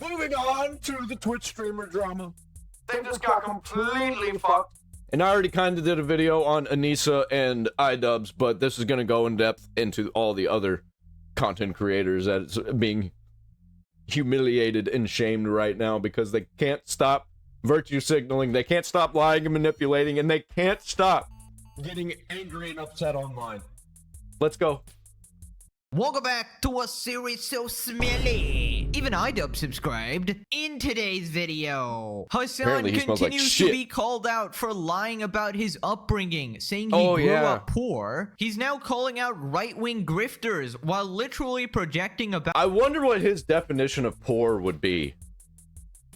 Moving on to the Twitch streamer drama. They just got completely fucked. And I already kind of did a video on Anissa and iDubbbz, but this is going to go in depth into all the other content creators that's being humiliated and shamed right now because they can't stop virtue signaling, they can't stop lying and manipulating, and they can't stop getting angry and upset online. Let's go. Welcome back to a series so smelly. Even iDubbbz subscribed. In today's video, Hasan continues to be called out for lying about his upbringing, saying he grew up poor. He's now calling out right-wing grifters while literally projecting about— I wonder what his definition of poor would be.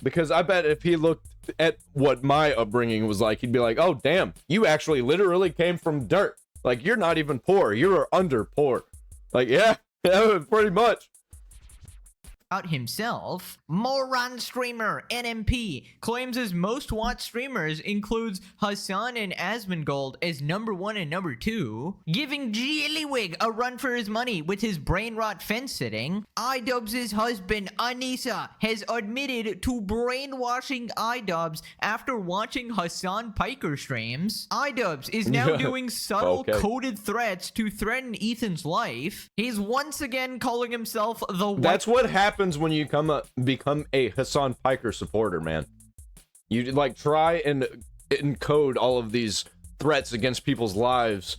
Because I bet if he looked at what my upbringing was like, he'd be like, oh, damn, you actually literally came from dirt. Like, you're not even poor. You're under poor. Like, yeah, pretty much. About himself. Moron streamer NMP claims his most watched streamers includes Hasan and Asmongold as #1 and #2, giving Jillywig a run for his money with his brain rot fence sitting. iDubbbz's husband Anissa has admitted to brainwashing iDubbbz after watching Hasan Piker streams. iDubbbz is now doing subtle coded threats to threaten Ethan's life. He's once again calling himself the— That's what happens when you become a Hasan Piker supporter, man. You like try and encode all of these threats against people's lives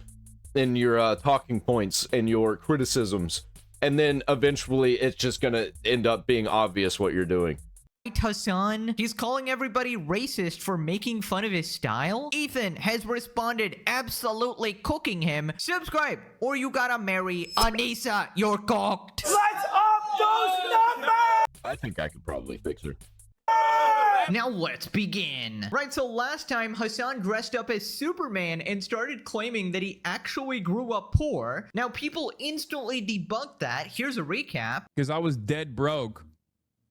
in your talking points and your criticisms, and then eventually it's just gonna end up being obvious what you're doing. Hasan, he's calling everybody racist for making fun of his style. Ethan has responded absolutely cooking him. Subscribe or you gotta marry Anissa. You're cooked. Let's up those numbers! I think I could probably fix her. Now let's begin. Right, so last time Hasan dressed up as Superman and started claiming that he actually grew up poor. Now people instantly debunked that. Here's a recap. Because I was dead broke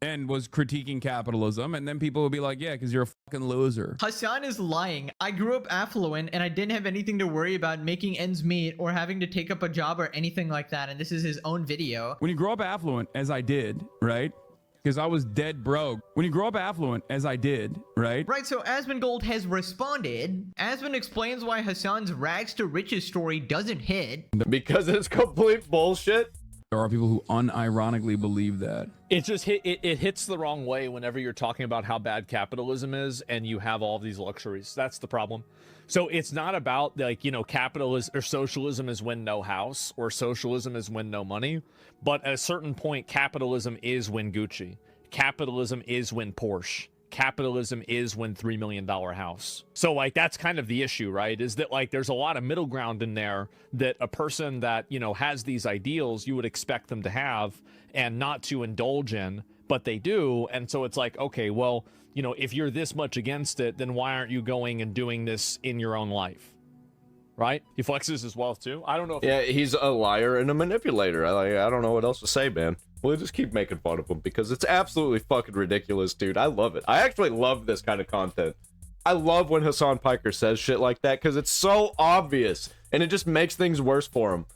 and was critiquing capitalism, and then people would be like, yeah, because you're a fucking loser. Hasan is lying. I grew up affluent and I didn't have anything to worry about making ends meet or having to take up a job or anything like that, and this is his own video. When you grow up affluent, as I did, right? Because I was dead broke. When you grow up affluent, as I did, right? Right, so Asmongold has responded. Asmon explains why Hasan's rags to riches story doesn't hit. Because it's complete bullshit. There are people who unironically believe that. It just it hits the wrong way whenever you're talking about how bad capitalism is and you have all of these luxuries. That's the problem. So it's not about, like, you know, capitalism or socialism is when no house, or socialism is when no money. But at a certain point, capitalism is when Gucci. Capitalism is when Porsche. Capitalism is when $3 million house. So, like, that's kind of the issue, right? Is that, like, there's a lot of middle ground in there that a person that, you know, has these ideals, you would expect them to have and not to indulge in, but they do. And so it's like, okay, well, you know, if you're this much against it, then why aren't you going and doing this in your own life? Right? He flexes his wealth too. I don't know if— Yeah, he's a liar and a manipulator. I don't know what else to say, man. We'll just keep making fun of him because it's absolutely fucking ridiculous, dude. I love it. I actually love this kind of content. I love when Hasan Piker says shit like that because it's so obvious and it just makes things worse for him.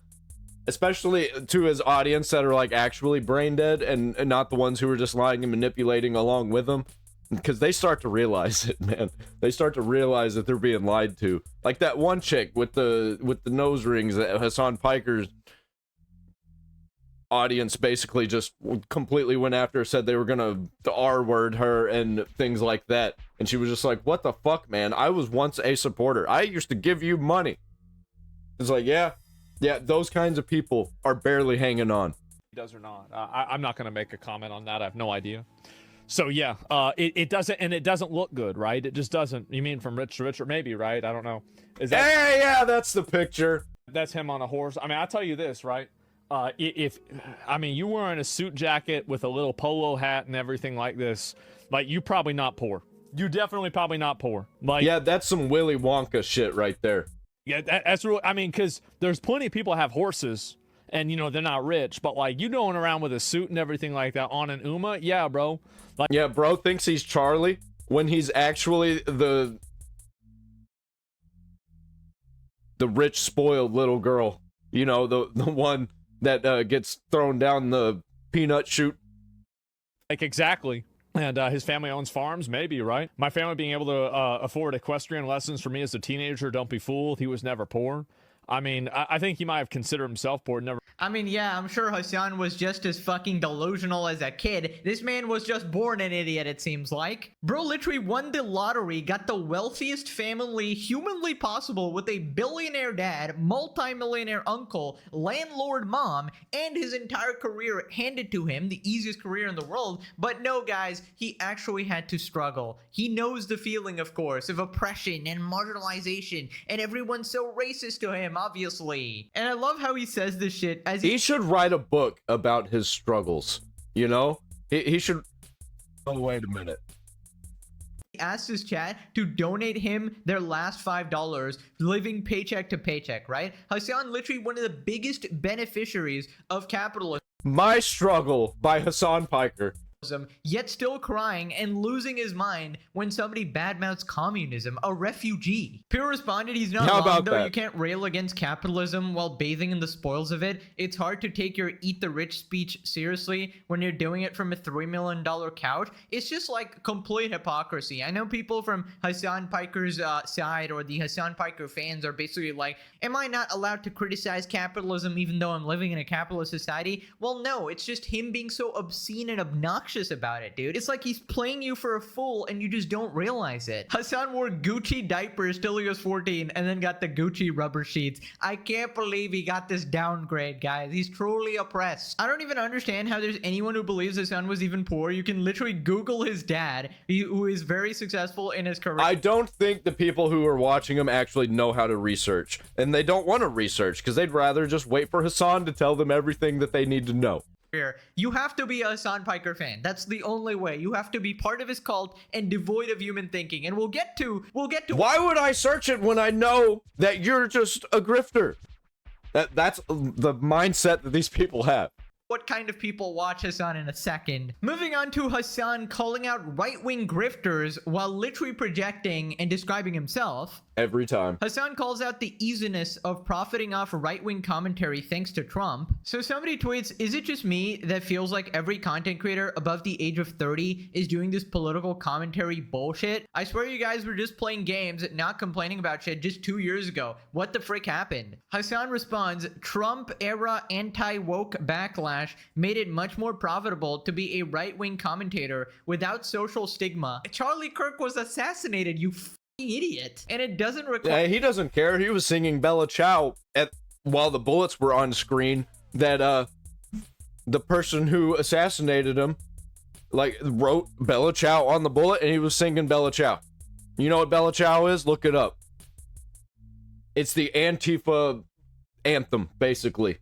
Especially to his audience that are like actually brain dead and not the ones who are just lying and manipulating along with him. Because they start to realize it, man. They start to realize that they're being lied to. Like that one chick with the nose rings that Hasan Piker's audience basically just completely went after, said they were gonna R-word her and things like that. And she was just like, what the fuck, man? I was once a supporter. I used to give you money. It's like, yeah, those kinds of people are barely hanging on. he does or not. I'm not going to make a comment on that. I have no idea. So yeah, it doesn't, and it doesn't look good, right? It just doesn't. You mean from rich to richer, maybe, right? I don't know. Is that? Hey, yeah, that's the picture. That's him on a horse. I mean, I'll tell you this, right? If I mean, you wearing a suit jacket with a little polo hat and everything like this, like, you probably not poor. You definitely probably not poor. Like, yeah, that's some Willy Wonka shit right there. Yeah, that's real. I mean, because there's plenty of people have horses, and you know they're not rich, but like you going around with a suit and everything like that on an Uma, yeah, bro. Like, yeah, bro thinks he's Charlie when he's actually the rich, spoiled little girl. You know, the one that gets thrown down the peanut chute Like, exactly. And his family owns farms, maybe, right? My family being able to afford equestrian lessons for me as a teenager, don't be fooled. He was never poor. I mean, I think he might have considered himself poor, never. I mean, yeah, I'm sure Hasan was just as fucking delusional as a kid. This man was just born an idiot, it seems like. Bro literally won the lottery, got the wealthiest family humanly possible with a billionaire dad, multi-millionaire uncle, landlord mom, and his entire career handed to him, the easiest career in the world. But no, guys, he actually had to struggle. He knows the feeling, of course, of oppression and marginalization, and everyone's so racist to him, obviously. And I love how he says this shit as He should write a book about his struggles, you know? He should... Oh, wait a minute. he asks his chat to donate him their last $5, living paycheck to paycheck, right? Hasan literally one of the biggest beneficiaries of capitalism. My Struggle by Hasan Piker. Yet still crying and losing his mind when somebody badmouths communism, a refugee. Pure responded, he's not How wrong about though. that? You can't rail against capitalism while bathing in the spoils of it. It's hard to take your eat the rich speech seriously when you're doing it from a $3 million couch. It's just like complete hypocrisy. I know people from Hasan Piker's side, or the Hasan Piker fans, are basically like, am I not allowed to criticize capitalism even though I'm living in a capitalist society? Well, no, it's just him being so obscene and obnoxious about it, dude. It's like he's playing you for a fool and you just don't realize it. Hasan wore Gucci diapers till he was 14 and then got the Gucci rubber sheets. I can't believe he got this downgrade, guys. He's truly oppressed. I don't even understand how there's anyone who believes Hasan was even poor. You can literally Google his dad, who is very successful in his career. I don't think the people who are watching him actually know how to research. And they don't want to research because they'd rather just wait for Hasan to tell them everything that they need to know. You have to be a Hasan Piker fan. That's the only way. You have to be part of his cult and devoid of human thinking. And we'll get to Why would I search it when I know that you're just a grifter? That's the mindset that these people have. what kind of people watch Hasan in a second. Moving on to Hasan calling out right-wing grifters while literally projecting and describing himself. Every time. Hasan calls out the easiness of profiting off right-wing commentary thanks to Trump. So somebody tweets, is it just me that feels like every content creator above the age of 30 is doing this political commentary bullshit? I swear you guys were just playing games, not complaining about shit just 2 years ago. What the frick happened? Hasan responds, Trump-era anti-woke backlash made it much more profitable to be a right-wing commentator without social stigma. Charlie Kirk was assassinated, you idiot. And it doesn't require— Yeah, he doesn't care. He was singing Bella Ciao while the bullets were on screen. That the person who assassinated him wrote Bella Ciao on the bullet, and he was singing Bella Ciao. You know what Bella Ciao is? Look it up. It's the Antifa anthem, basically.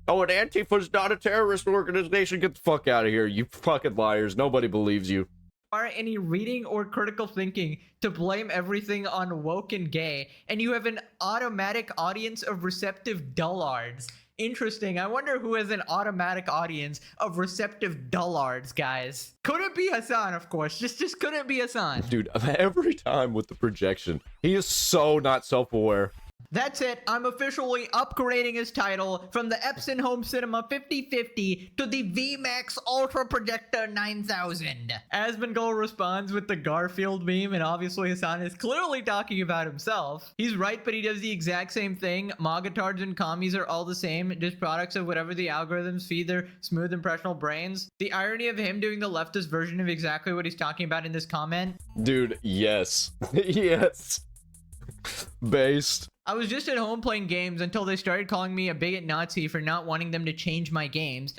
Oh, and Antifa's not a terrorist organization. Get the fuck out of here, you fucking liars. Nobody believes you. any reading or critical thinking to blame everything on woke and gay, and you have an automatic audience of receptive dullards. Interesting. I wonder who has an automatic audience of receptive dullards, guys. Couldn't be Hasan, of course. Just couldn't be Hasan. Dude, every time with the projection, he is so not self-aware. That's it. I'm officially upgrading his title from the Epson Home Cinema 5050 to the VMAX Ultra Projector 9000. Asmongold responds with the Garfield meme, and obviously Hasan is clearly talking about himself. He's right, but he does the exact same thing. Magatards and commies are all the same, just products of whatever the algorithms feed their smooth, impressionable brains. The irony of him doing the leftist version of exactly what he's talking about in this comment. Dude, yes. Yes. Based. I was just at home playing games until they started calling me a bigot Nazi for not wanting them to change my games.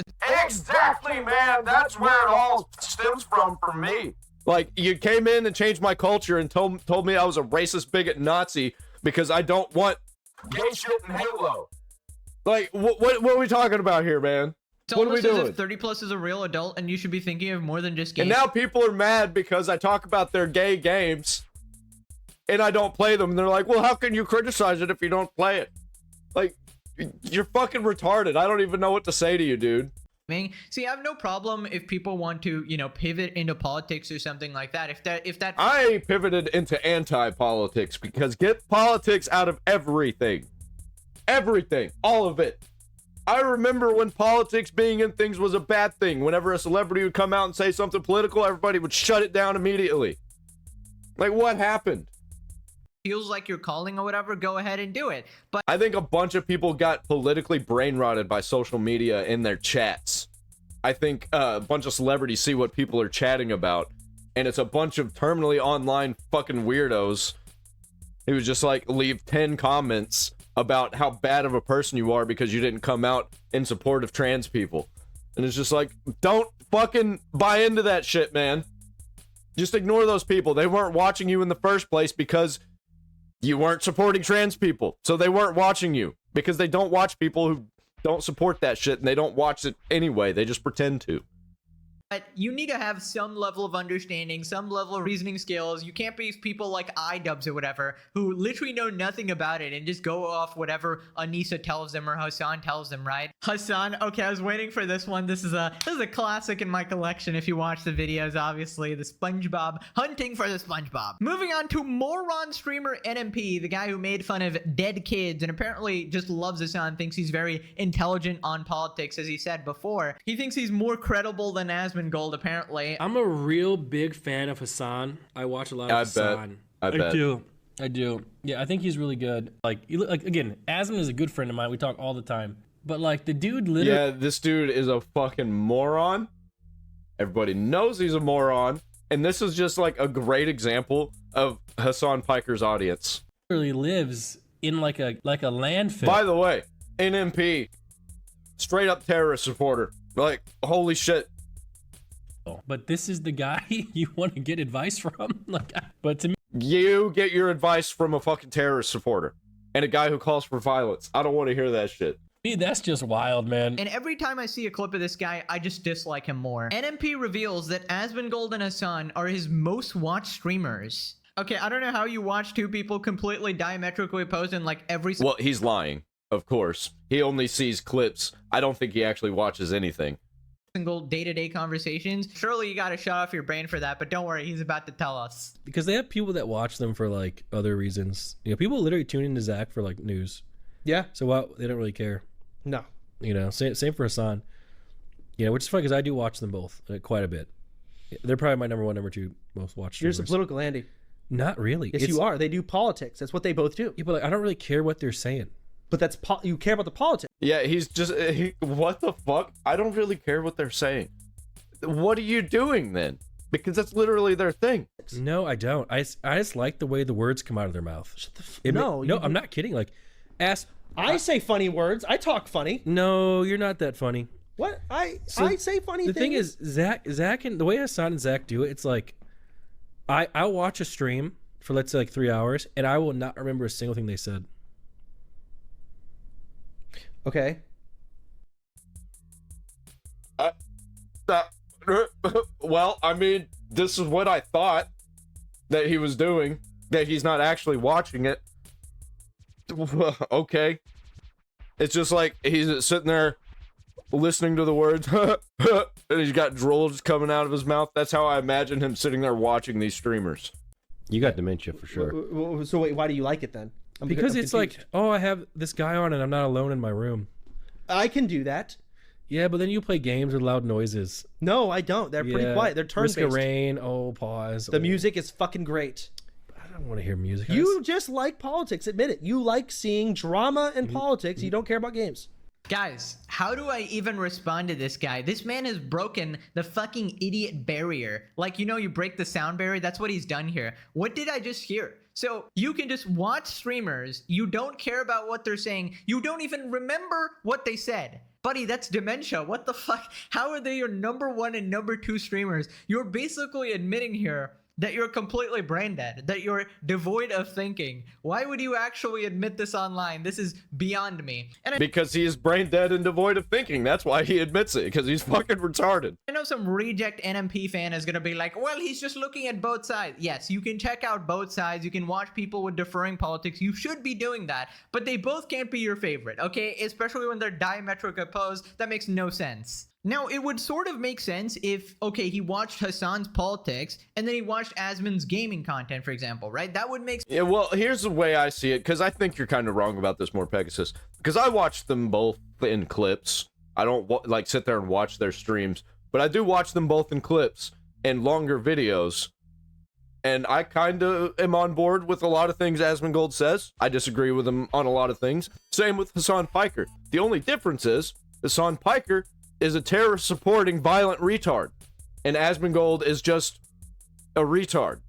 Exactly, man. That's where it all stems from for me. Like, you came in and changed my culture and told me I was a racist bigot Nazi because I don't want Gay shit and Halo. like what are we talking about here, man? It's What are we almost as doing? if 30 plus is a real adult and you should be thinking of more than just games. And now people are mad because I talk about their gay games and I don't play them. And they're like, well, how can you criticize it if you don't play it? Like, you're fucking retarded. I don't even know what to say to you, dude. See, I have no problem if people want to, you know, pivot into politics or something like that. If that I pivoted into anti-politics because get politics out of everything. Everything. All of it. I remember when politics being in things was a bad thing. Whenever a celebrity would come out and say something political, everybody would shut it down immediately. Like, what happened? feels like you're calling or whatever, go ahead and do it. But I think a bunch of people got politically brain rotted by social media in their chats. I think a bunch of celebrities see what people are chatting about, and it's a bunch of terminally online fucking weirdos who just like leave 10 comments about how bad of a person you are because you didn't come out in support of trans people. And it's just like, don't fucking buy into that shit, man. Just ignore those people. They weren't watching you in the first place because you weren't supporting trans people. So they weren't watching you because they don't watch people who don't support that shit, and they don't watch it anyway. They just pretend to. But you need to have some level of understanding, some level of reasoning skills. You can't be people like iDubbbz or whatever who literally know nothing about it and just go off whatever Anissa tells them or Hasan tells them, right? Hasan, okay, I was waiting for this one. This is a classic in my collection if you watch the videos, obviously. The SpongeBob, hunting for the SpongeBob. Moving on to moron streamer NMP, the guy who made fun of dead kids and apparently just loves Hasan, thinks he's very intelligent on politics, as he said before. He thinks he's more credible than Asmongold, apparently. I'm a real big fan of Hasan. I watch a lot of Hasan. I bet. I do. Yeah, I think he's really good. Like again, Asmon is a good friend of mine. We talk all the time. But like the dude literally. Yeah, this dude is a fucking moron. Everybody knows he's a moron. And this is just like a great example of Hasan Piker's audience. Literally lives in like a landfill. By the way, NMP, straight up terrorist supporter. Like, holy shit. But this is the guy you want to get advice from? Like, but to me, You get your advice from a fucking terrorist supporter and a guy who calls for violence. I don't want to hear that shit. that's just wild, man. And every time I see a clip of this guy, I just dislike him more. NMP reveals that Asmongold and Hasan are his most watched streamers. Okay, I don't know how you watch two people completely diametrically opposed in like every... Well, he's lying, of course. He only sees clips. I don't think he actually watches anything. Single day-to-day conversations. Surely you gotta shut off your brain for that, but don't worry, he's about to tell us. Because they have people that watch them for like other reasons. You know, people literally tune into Zach for like news. Yeah. So they don't really care. No. You know, same for Hasan. You know, which is funny because I do watch them both quite a bit. They're probably my number one, number two most watched. You're a streamers. political Andy. Not really. Yes, you are. They do politics. That's what they both do. Yeah, but like, I don't really care what they're saying. But that's you care about the politics. Yeah, he's just... what the fuck? I don't really care what they're saying. What are you doing then? Because that's literally their thing. No, I don't. I just like the way the words come out of their mouth. No, I'm not kidding. Like, I say funny words. I talk funny. No, you're not that funny. What? I say funny The things. thing is, Zach and the way Hasan and Zach do it, it's like I'll watch a stream for let's say like 3 hours, and I will not remember a single thing they said. Okay. Well, I mean, this is what I thought that he was doing, that he's not actually watching it. Okay. It's just like he's sitting there listening to the words, and he's got drool just coming out of his mouth. That's how I imagine him sitting there watching these streamers. You got dementia for sure. So wait, why do you like it then? Because I'm it's confused. like, oh, I have this guy on and I'm not alone in my room. I can do that. Yeah, but then you play games with loud noises. No, I don't. They're pretty quiet. They're Risk turn-based. of Rain, pause. The music is fucking great. I don't want to hear music. You just like politics. Admit it. You like seeing drama and politics. You don't care about games. Guys, how do I even respond to this guy? This man has broken the fucking idiot barrier. Like, you know, you break the sound barrier. That's what he's done here. What did I just hear? So you can just watch streamers. You don't care about what they're saying. You don't even remember what they said. Buddy, that's dementia. What the fuck? How are they your number one and number two streamers? You're basically admitting here that you're completely brain dead, that you're devoid of thinking. Why would you actually admit this online? This is beyond me. And Because he is brain dead and devoid of thinking. That's why he admits it, because he's fucking retarded. I know some reject NMP fan is gonna be like, well, he's just looking at both sides. Yes, you can check out both sides. You can watch people with differing politics. You should be doing that, but they both can't be your favorite, okay? Especially when they're diametric opposed. That makes no sense. Now, it would sort of make sense if, okay, he watched Hasan's politics and then he watched Asmon's gaming content, for example, right? That would make sense. Yeah, well, here's the way I see it, because I think you're kind of wrong about this, more Pegasus. Because I watch them both in clips. I don't like sit there and watch their streams, but I do watch them both in clips and longer videos. And I kind of am on board with a lot of things Asmongold says. I disagree with him on a lot of things. Same with Hasan Piker. The only difference is Hasan Piker is a terrorist-supporting violent retard, and Asmongold is just a retard.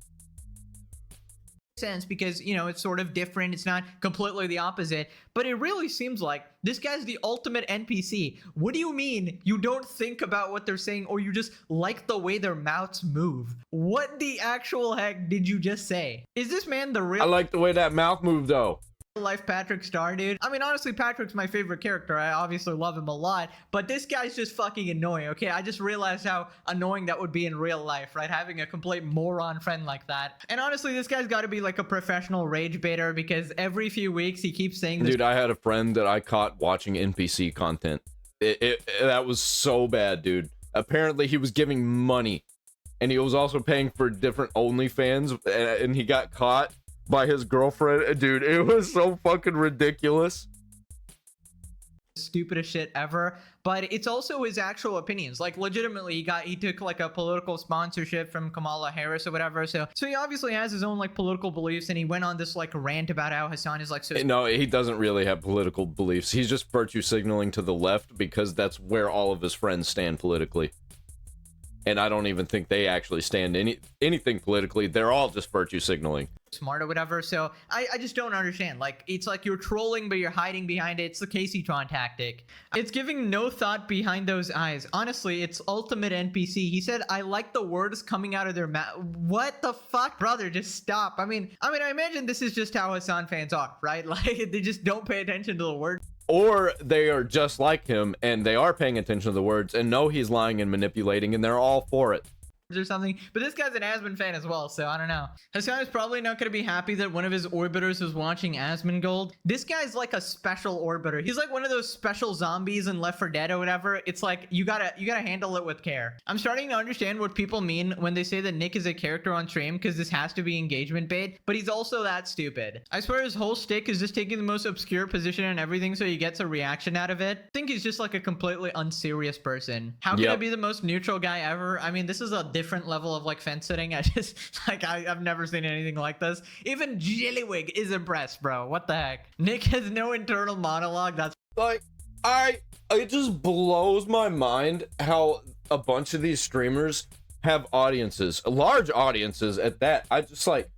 Sense because, you know, it's sort of different. It's not completely the opposite, but it really seems like this guy's the ultimate NPC. What do you mean you don't think about what they're saying, or you just like the way their mouths move? What the actual heck did you just say? Is this man the real I like the way that mouth moved, though. life Patrick Star, dude? I mean, honestly, Patrick's my favorite character. I obviously love him a lot, but this guy's just fucking annoying, okay? I just realized how annoying that would be in real life, right? Having a complete moron friend like that. And honestly, this guy's got to be like a professional rage baiter, because every few weeks he keeps saying this. Dude, I had a friend that I caught watching NPC content. That was so bad, dude. Apparently, he was giving money, and he was also paying for different OnlyFans, and he got caught by his girlfriend. Dude, it was so fucking ridiculous. Stupidest shit ever, but it's also his actual opinions. Like, legitimately, he took like a political sponsorship from Kamala Harris or whatever, so he obviously has his own like political beliefs, and he went on this like rant about how Hasan is like so. No, he doesn't really have political beliefs. He's just virtue signaling to the left because that's where all of his friends stand politically. And I don't even think they actually stand anything politically. They're all just virtue signaling. Smart or whatever, so I just don't understand. Like, it's like you're trolling, but you're hiding behind it. It's the Casey Tron tactic. It's giving no thought behind those eyes. Honestly, it's ultimate NPC. He said, I like the words coming out of their mouth. What the fuck, brother? Just stop. I mean, I imagine this is just how Hasan fans are, right? Like, they just don't pay attention to the words. Or they are just like him, and they are paying attention to the words, and know he's lying and manipulating, and they're all for it. Or something, but this guy's an Asmon fan as well, so I don't know. Hasan is probably not going to be happy that one of his orbiters was watching Asmongold. This guy's like a special orbiter. He's like one of those special zombies in Left 4 Dead or whatever. It's like you gotta handle it with care. I'm starting to understand what people mean when they say that Nick is a character on stream, because this has to be engagement bait, but he's also that stupid. I swear his whole shtick is just taking the most obscure position and everything so he gets a reaction out of it. I think he's just like a completely unserious person. How can I be the most neutral guy ever? I mean, this is a different level of like fence sitting. I just like I've never seen anything like this. Even Jellywig is impressed, bro. What the heck? Nick has no internal monologue. That's Like, it just blows my mind how a bunch of these streamers have audiences, large audiences at that. I just like,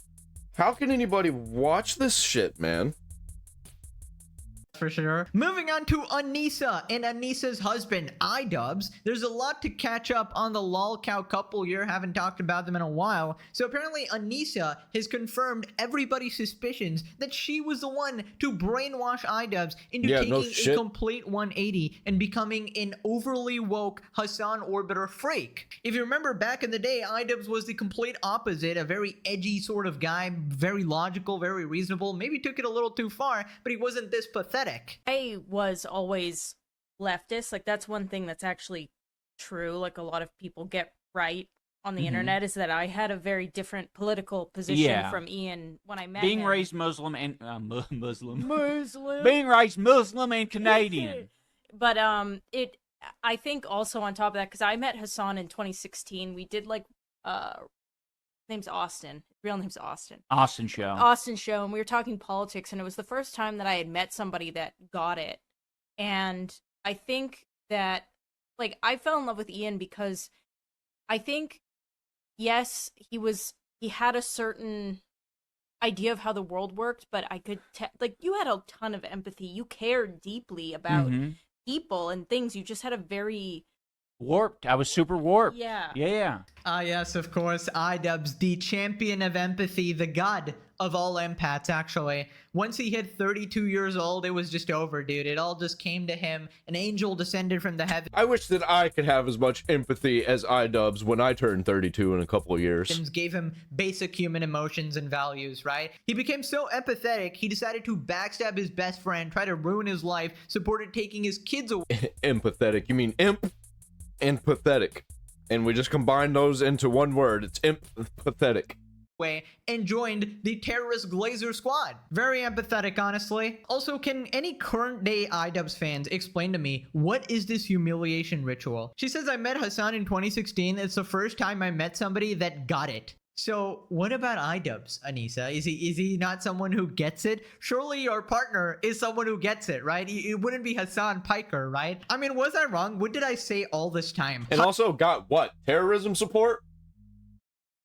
how can anybody watch this shit, man? for sure. Moving on to Anissa and Anissa's husband, iDubbbz. There's a lot to catch up on the lolcow couple here. Haven't talked about them in a while. So apparently Anissa has confirmed everybody's suspicions that she was the one to brainwash iDubbbz into taking a complete 180 and becoming an overly woke Hasan orbiter freak. If you remember back in the day, iDubbbz was the complete opposite, a very edgy sort of guy, very logical, very reasonable, maybe took it a little too far, but he wasn't this pathetic. I was always leftist. Like, that's one thing that's actually true. Like, a lot of people get right on the internet is that I had a very different political position from Ian when I met being him. raised Muslim and being raised Muslim and Canadian. But I think also on top of that, because I met Hasan in 2016, we did like name's Austin. Real name's Austin. Austin show. And we were talking politics, and it was the first time that I had met somebody that got it. And I think that, like, I fell in love with Ian because I think, yes, he had a certain idea of how the world worked, but I could like, you had a ton of empathy. You cared deeply about people and things. You just had a very warped. I was super warped. Yeah. Yes, of course. iDubbbz, the champion of empathy, the god of all empaths, actually. Once he hit 32 years old, it was just over, dude. It all just came to him. An angel descended from the heavens. I wish that I could have as much empathy as iDubbbz when I turn 32 in a couple of years. Gave him basic human emotions and values, right? He became so empathetic, he decided to backstab his best friend, try to ruin his life, supported taking his kids away. Empathetic? You mean imp? and pathetic. And we just combine those into one word. It's pathetic. Way and joined the terrorist Glazer squad. Very empathetic, honestly. Also, can any current day iDubbbz fans explain to me what is this humiliation ritual? She says, I met Hasan in 2016. It's the first time I met somebody that got it. So what about iDubbbz, Anissa? Is he not someone who gets it? Surely your partner is someone who gets it, right? It wouldn't be Hasan Piker, right? I mean, was I wrong? What did I say all this time? And also got what? Terrorism support?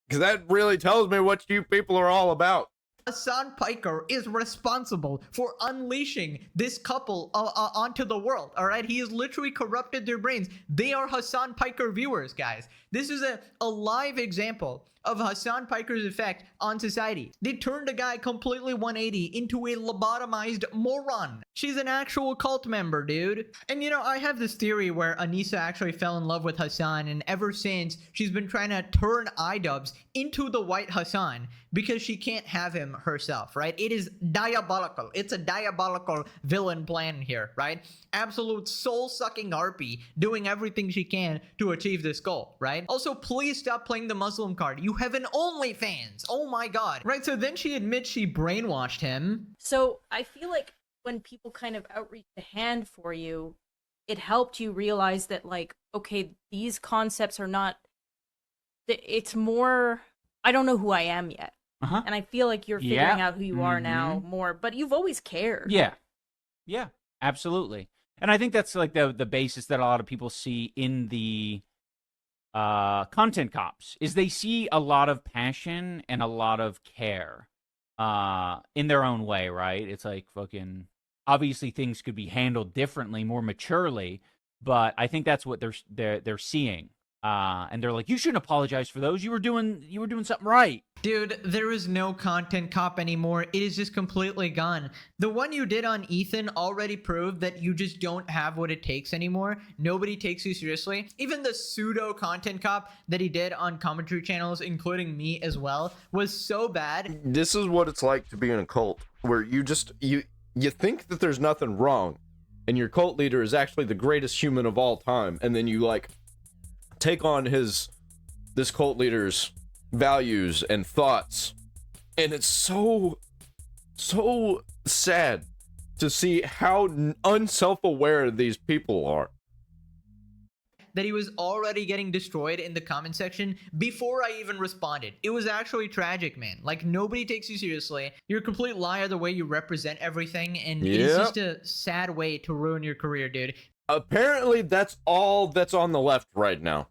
Because that really tells me what you people are all about. Hasan Piker is responsible for unleashing this couple onto the world, all right? He has literally corrupted their brains. They are Hasan Piker viewers, guys. This is a live example of Hasan Piker's effect on society. They turned a guy completely 180 into a lobotomized moron. She's an actual cult member, dude. And you know, I have this theory where Anissa actually fell in love with Hasan, and ever since, she's been trying to turn iDubbbz into the white Hasan because she can't have him herself, right? It is diabolical. It's a diabolical villain plan here, right? Absolute soul-sucking harpy doing everything she can to achieve this goal, right? Also, please stop playing the Muslim card. You have an OnlyFans. Oh my god. Right, so then she admits she brainwashed him. So I feel like when people kind of outreach the hand for you, it helped you realize that, like, okay, these concepts are not, it's more, I don't know who I am yet. And I feel like you're figuring out who you are now more, but you've always cared. Yeah, absolutely. And I think that's like the basis that a lot of people see in the content cops, is they see a lot of passion and a lot of care in their own way, right? It's like fucking, obviously things could be handled differently, more maturely, but I think that's what they're seeing. And they're like, you shouldn't apologize for those. You were doing something right. Dude, there is no content cop anymore. It is just completely gone. The one you did on Ethan already proved that you just don't have what it takes anymore. Nobody takes you seriously. Even the pseudo content cop that he did on commentary channels, including me as well, was so bad. This is what it's like to be in a cult, where you think that there's nothing wrong, and your cult leader is actually the greatest human of all time, and then you like take on this cult leader's values and thoughts, and it's so sad to see how unself-aware these people are. That he was already getting destroyed in the comment section before I even responded. It was actually tragic, man. Like, nobody takes you seriously. You're a complete liar the way you represent everything, and it's just a sad way to ruin your career, dude. Apparently that's all that's on the left right now.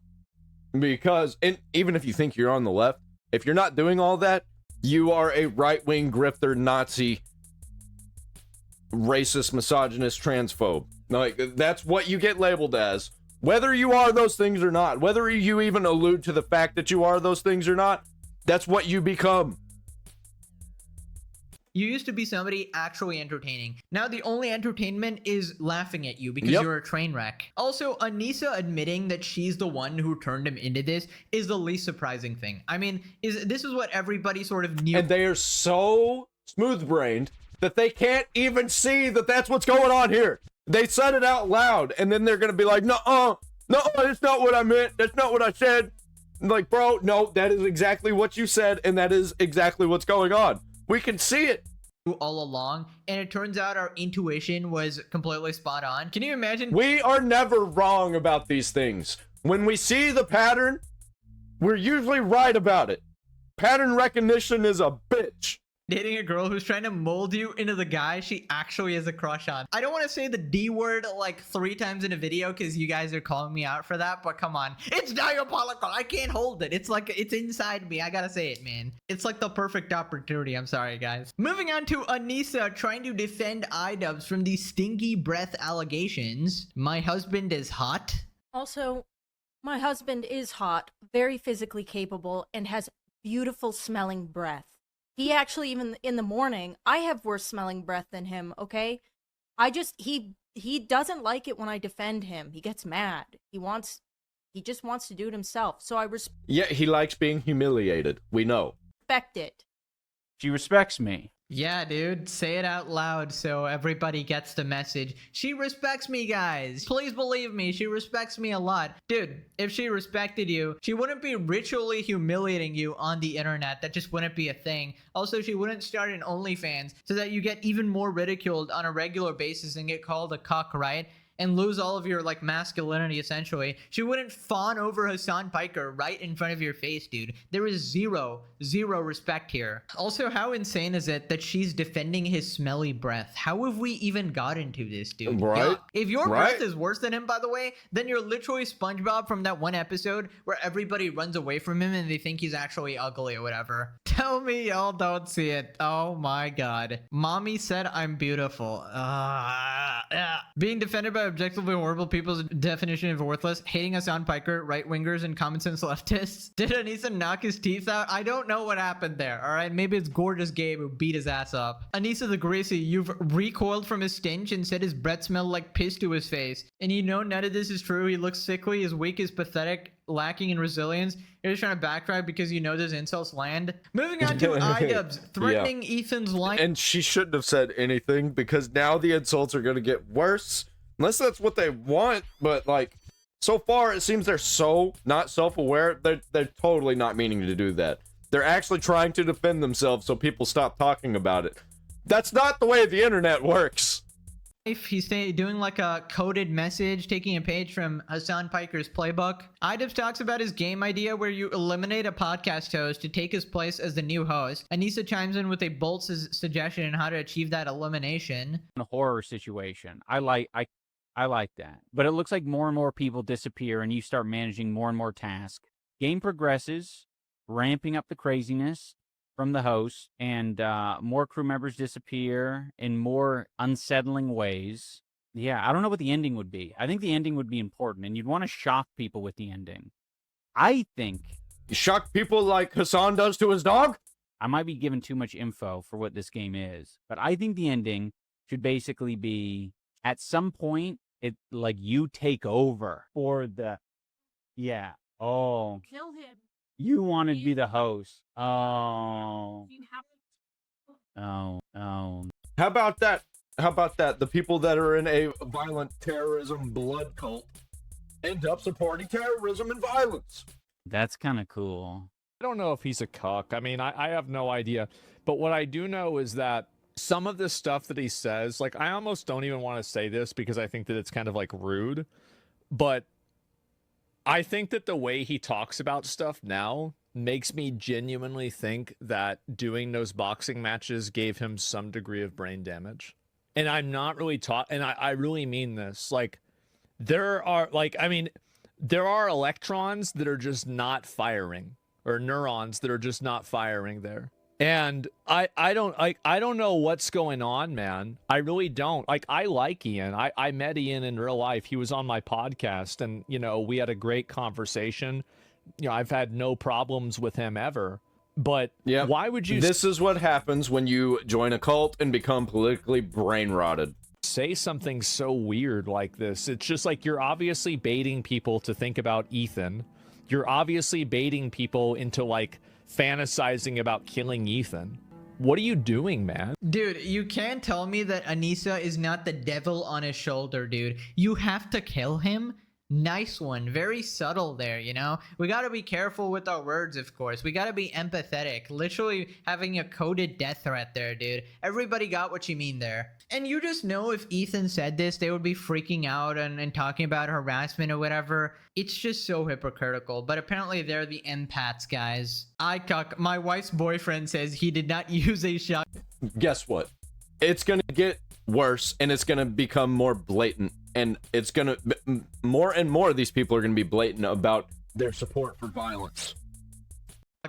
Because even if you think you're on the left, if you're not doing all that, you are a right-wing grifter, Nazi, racist, misogynist, transphobe. Like, that's what you get labeled as. Whether you are those things or not, whether you even allude to the fact that you are those things or not, that's what you become. You used to be somebody actually entertaining. Now the only entertainment is laughing at you because you're a train wreck. Also, Anissa admitting that she's the one who turned him into this is the least surprising thing. I mean, this is what everybody sort of knew. And they are so smooth-brained that they can't even see that that's what's going on here. They said it out loud, and then they're gonna be like, no, that's not what I meant. That's not what I said. Like, bro, no, that is exactly what you said, and that is exactly what's going on. We can see it all along, and it turns out our intuition was completely spot on. Can you imagine? We are never wrong about these things. When we see the pattern, we're usually right about it. Pattern recognition is a bitch. Dating a girl who's trying to mold you into the guy she actually has a crush on. I don't want to say the D word like 3 times in a video because you guys are calling me out for that, but come on. It's diabolical. I can't hold it. It's like, it's inside me. I gotta say it, man. It's like the perfect opportunity. I'm sorry, guys. Moving on to Anissa trying to defend iDubbbz from these stinky breath allegations. My husband is hot. Also, my husband is hot, very physically capable, and has beautiful smelling breath. He actually, even in the morning, I have worse smelling breath than him, okay? He doesn't like it when I defend him. He gets mad. He just wants to do it himself. So Yeah, he likes being humiliated. We know. Respect it. She respects me. Yeah, dude, say it out loud so everybody gets the message. She respects me, guys. Please believe me, she respects me a lot. Dude, if she respected you, she wouldn't be ritually humiliating you on the internet. That just wouldn't be a thing. Also, she wouldn't start an OnlyFans so that you get even more ridiculed on a regular basis and get called a cuck, right? And lose all of your like masculinity essentially. She wouldn't fawn over Hasan Piker right in front of your face, dude. There is zero respect here. Also, how insane is it that she's defending his smelly breath? How have we even gotten to this, dude? Right? Yeah, if your Right? breath is worse than him, by the way, then you're literally SpongeBob from that one episode where everybody runs away from him and they think he's actually ugly or whatever. Tell me y'all don't see it. Oh my god. Mommy said I'm beautiful. Being defended by objectively horrible people's definition of worthless, hating Hasan Piker, right-wingers, and common sense leftists. Did Anissa knock his teeth out? I don't know what happened there, alright? Maybe it's Gorgeous Gabe who beat his ass up. Anissa the Greasy, you've recoiled from his stench and said his breath smelled like piss to his face. And you know none of this is true. He looks sickly, his wake is pathetic, lacking in resilience. You're just trying to backtrack because you know those insults land. Moving on to iDubbbz, threatening Ethan's life. And she shouldn't have said anything because now the insults are going to get worse. Unless that's what they want, but like, so far it seems they're so not self-aware. They're totally not meaning to do that. They're actually trying to defend themselves so people stop talking about it. That's not the way the internet works. He's doing like a coded message, taking a page from Hasan Piker's playbook. iDubbbz talks about his game idea where you eliminate a podcast host to take his place as the new host. Anissa chimes in with a bold suggestion on how to achieve that elimination. A horror situation. I like that. But it looks like more and more people disappear and you start managing more and more tasks. Game progresses, ramping up the craziness from the host, and more crew members disappear in more unsettling ways. Yeah, I don't know what the ending would be. I think the ending would be important, and you'd want to shock people with the ending. I think... You shock people like Hasan does to his dog? I might be giving too much info for what this game is, but I think the ending should basically be, at some point, it like you take over for the... Yeah. Oh. Kill him. You want to be the host. Oh. Oh. How about that? How about that? The people that are in a violent terrorism blood cult end up supporting terrorism and violence. That's kind of cool. I don't know if he's a cuck. I mean, I have no idea. But what I do know is that some of this stuff that he says, like, I almost don't even want to say this because I think that it's kind of like rude. But I think that the way he talks about stuff now makes me genuinely think that doing those boxing matches gave him some degree of brain damage. And I'm not really and I really mean this. Like, there are, like, I mean, there are electrons that are just not firing, or neurons that are just not firing there. And I don't know what's going on, man. I really don't. Like, I like Ian. I met Ian in real life. He was on my podcast, and, you know, we had a great conversation. You know, I've had no problems with him ever. But yeah, why would you... This is what happens when you join a cult and become politically brain rotted. Say something so weird like this. It's just like, you're obviously baiting people to think about Ethan. You're obviously baiting people into, like, fantasizing about killing Ethan. What are you doing, man? Dude, you can't tell me that Anissa is not the devil on his shoulder, dude. You have to kill him? Nice one. Very subtle there, you know? We gotta be careful with our words, of course. We gotta be empathetic. Literally having a coded death threat there, dude. Everybody got what you mean there. And you just know if Ethan said this, they would be freaking out and talking about harassment or whatever. It's just so hypocritical. But apparently they're the empaths, guys. My wife's boyfriend says he did not use a shot. Guess what? It's gonna get worse, and it's gonna become more blatant, and it's gonna more and more of these people are gonna be blatant about their support for violence.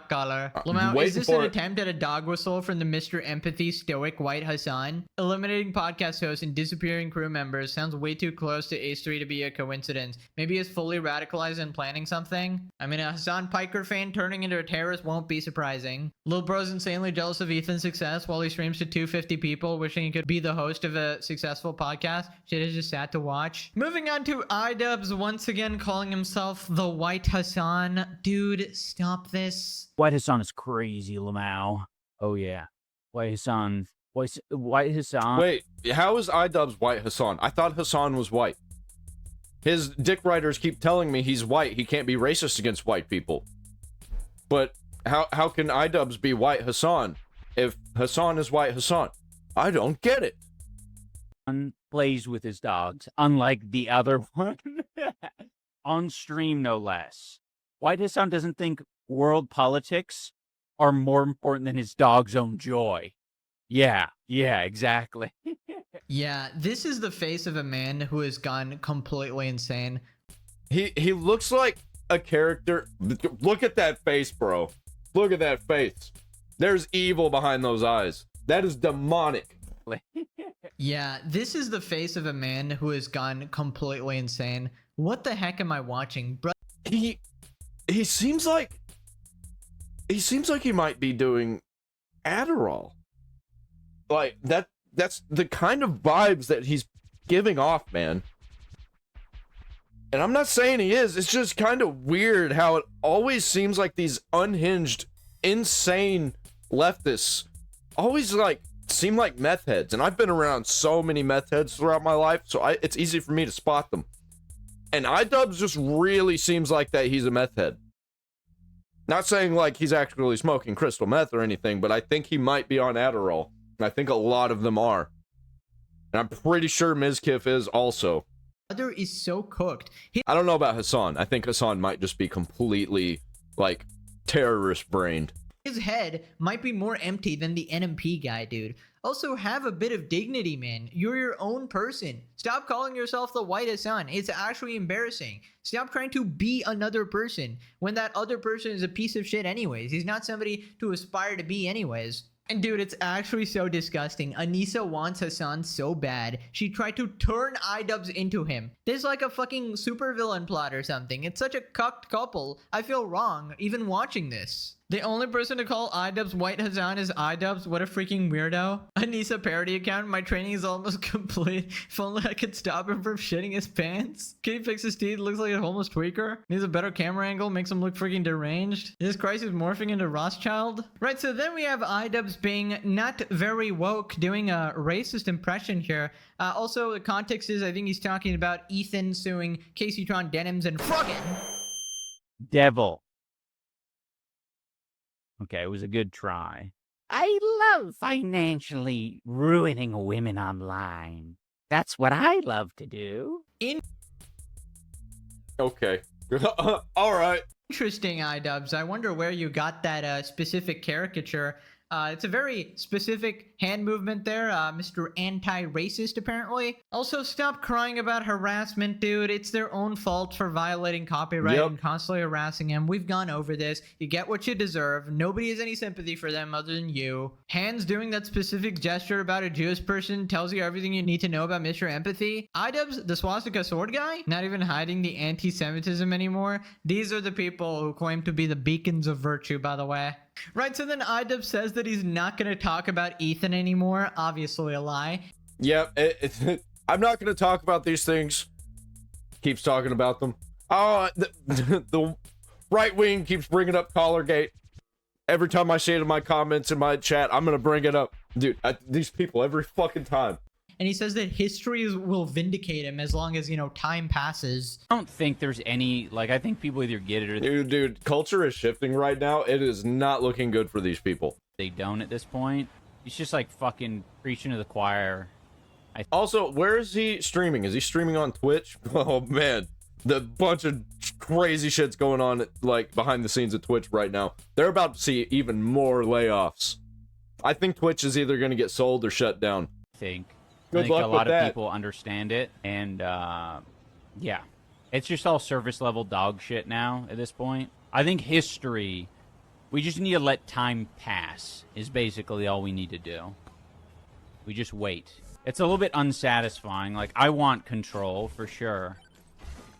Collar. Lamau, is this an attempt at a dog whistle from the Mr. Empathy stoic white Hasan? Eliminating podcast hosts and disappearing crew members sounds way too close to Ace 3 to be a coincidence. Maybe he's fully radicalized and planning something? I mean, a Hasan Piker fan turning into a terrorist won't be surprising. Lil Bro's insanely jealous of Ethan's success while he streams to 250 people, wishing he could be the host of a successful podcast. Shit is just sad to watch. Moving on to iDubbbz, once again calling himself the white Hasan. Dude, stop this. White Hasan is crazy, Lamau. Oh, yeah. White Hasan. White Hasan. Wait, how is iDubbbz White Hasan? I thought Hasan was white. His dick writers keep telling me he's white. He can't be racist against white people. But how can iDubbbz be White Hasan if Hasan is White Hasan? I don't get it. Plays with his dogs, unlike the other one. On stream, no less. White Hasan doesn't think world politics are more important than his dog's own joy. Yeah, exactly. Yeah, this is the face of a man who has gone completely insane. He looks like a character. Look at that face, bro. Look at that face. There's evil behind those eyes. That is demonic. Yeah, this is the face of a man who has gone completely insane. What the heck am I watching, bro? He seems like he might be doing Adderall. Like that's the kind of vibes that he's giving off, man. And I'm not saying he is. It's just kind of weird how it always seems like these unhinged, insane leftists always like seem like meth heads. And I've been around so many meth heads throughout my life, so it's easy for me to spot them. And iDubbbz just really seems like that he's a meth head. Not saying like he's actually smoking crystal meth or anything, but I think he might be on Adderall. And I think a lot of them are. And I'm pretty sure Mizkif is also. Brother is so cooked. I don't know about Hasan. I think Hasan might just be completely, like, terrorist-brained. His head might be more empty than the NMP guy, dude. Also, have a bit of dignity, man. You're your own person. Stop calling yourself the White Hasan. It's actually embarrassing. Stop trying to be another person when that other person is a piece of shit anyways. He's not somebody to aspire to be anyways. And dude, it's actually so disgusting. Anissa wants Hasan so bad. She tried to turn iDubbbz into him. This is like a fucking supervillain plot or something. It's such a cucked couple. I feel wrong even watching this. The only person to call iDubbbz White Hasan is iDubbbz. What a freaking weirdo. Anissa parody account. My training is almost complete. If only I could stop him from shitting his pants. Can he fix his teeth? Looks like a homeless tweaker. Needs a better camera angle. Makes him look freaking deranged. Is Christ is morphing into Rothschild? Right, so then we have iDubbbz being not very woke, doing a racist impression here. Also, the context is I think he's talking about Ethan suing Casey Tron Denims and Froggen. Devil. Okay, it was a good try. I love financially ruining women online. That's what I love to do. Okay. All right. Interesting, iDubbbz. I wonder where you got that specific caricature. It's a very specific hand movement there, Mr. Anti-Racist, apparently. Also, stop crying about harassment, dude. It's their own fault for violating copyright and constantly harassing him. We've gone over this. You get what you deserve. Nobody has any sympathy for them other than you. Hans doing that specific gesture about a Jewish person tells you everything you need to know about Mr. Empathy. iDubbbz, the swastika sword guy, not even hiding the anti-Semitism anymore. These are the people who claim to be the beacons of virtue, by the way. Right, so then iDubbbz says that he's not going to talk about Ethan anymore. Obviously a lie. Yep, I'm not going to talk about these things. Keeps talking about them. Oh, the right wing keeps bringing up CollarGate. Every time I see it in my comments in my chat, I'm going to bring it up. Dude, these people every fucking time. And he says that history will vindicate him as long as, you know, time passes. I don't think there's any, like, I think people either get it or Dude, culture is shifting right now. It is not looking good for these people. they don't at this point. He's just like fucking preaching to the choir. Also, where is he streaming? Is he streaming on Twitch? Oh man, the bunch of crazy shit's going on like behind the scenes at Twitch right now. They're about to see even more layoffs. I think Twitch is either going to get sold or shut down. I think Good luck a lot with of that. people understand it, and yeah, it's just all service level dog shit now at this point. I think history, we just need to let time pass is basically all we need to do. We just wait. It's a little bit unsatisfying. Like, I want control for sure.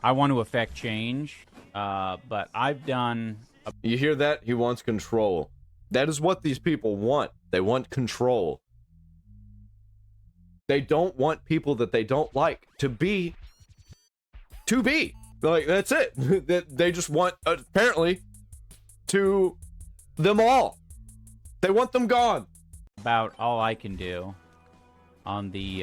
I want to affect change, but I've done... You hear that? He wants control. That is what these people want. They want control. They don't want people that they don't like to be. Like, that's it. They just want, apparently, to them all. They want them gone. About all I can do on the